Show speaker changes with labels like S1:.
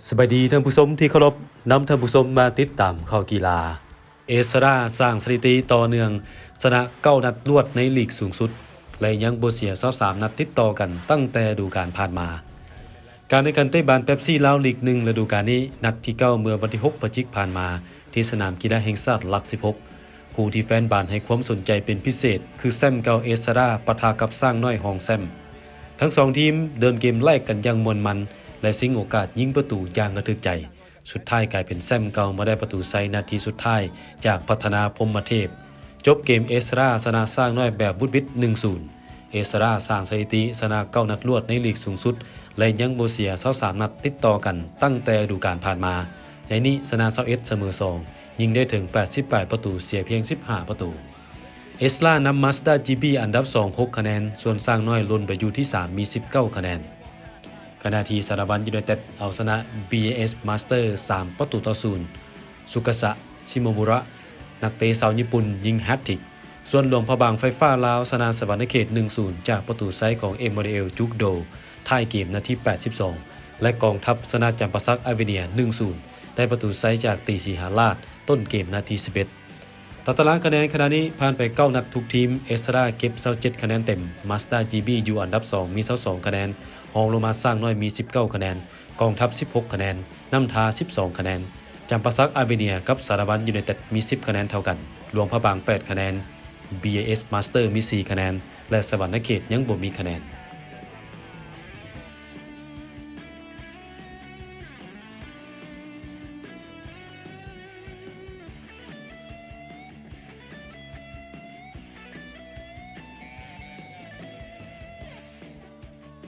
S1: สบายดีท่านผู้ชมที่เคารพนำท่านผู้ชมมาติดตามข่าวกีฬาเอสราสร้างสถิติต่อเนื่องชนะ9นัดรวดในลีกสูงสุดและยังบ่เสีย23นัดติดต่อกันตั้งแต่ฤดูกาลผ่านมาการในการเตะบานเป๊ปซี่ลาวลีก1ฤดูกาลนี้นัดที่9เมื่อวันที่6พฤศจิกายนผ่านมาที่สนามกีฬาแห่งชาติหลัก16ผู้ที่แฟนบานให้ความสนใจเป็นพิเศษคือแซมเกาเอสราปะทะกับสร้างน้อยฮองแซมทั้ง2ทีมเดินเกมไล่กันอย่างมวลมันและสิงโอกาสยิงประตูอย่างกระทึกใจสุดท้ายกลายเป็นแซมเก่ามาได้ประตูไซนาทีสุดท้ายจากพัฒนาพรหมเทพจบเกมเอสราชนะสร้างน้อยแบบวุดวิด 1-0 เอสราสร้างสถิติชนะ9นัดรวดในลีกสูงสุดและยังบ่เสีย23นัดติดต่อกันตั้งแต่ฤดูกาลผ่านมาในนี้ชนะ21เสมอ2ยิงได้ถึง88ประตูเสียเพียง15ประตูเอสรานำมาสด้าจีบีอันดับ2 6คะแนนส่วนสร้างน้อยล้นไปอยู่ที่3มี19คะแนนขณะที่สารบัญยูไนเต็ดเอาชนะ BAS Master 3ประตูต่อ0สุกษะชิโมมุระนักเตะชาวญี่ปุ่นยิงแฮตทริกส่วนหลวงพระบางไฟฟ้าลาวชนะสวรรณเขต 1-0 จากประตูไซด์ของเอมมานูเอลจุกโดท้ายเกมนาที82และกองทัพชนะจำปาสักอาเวเนีย 1-0 ได้ประตูไซด์จากตีสีหาราชต้นเกมนาที11ตารางคะแนนขณะนี้ผ่านไป9นัดทุกทีมเอสราเก็บ27คะแนนเต็มมาสด้า GB อยู่อันดับ2มี22คะแนนฮองลงมาสร้างน้อยมี19คะแนนกองทัพ16คะแนนน้ำทา12คะแนนจำปาสักอาเวเนียกับสารบัญยูไนเต็ดมี10คะแนนเท่ากันหลวงพระบาง8คะแนน BAS Master มี4คะแนนและสวรรณเขตยังบ่มีคะแนน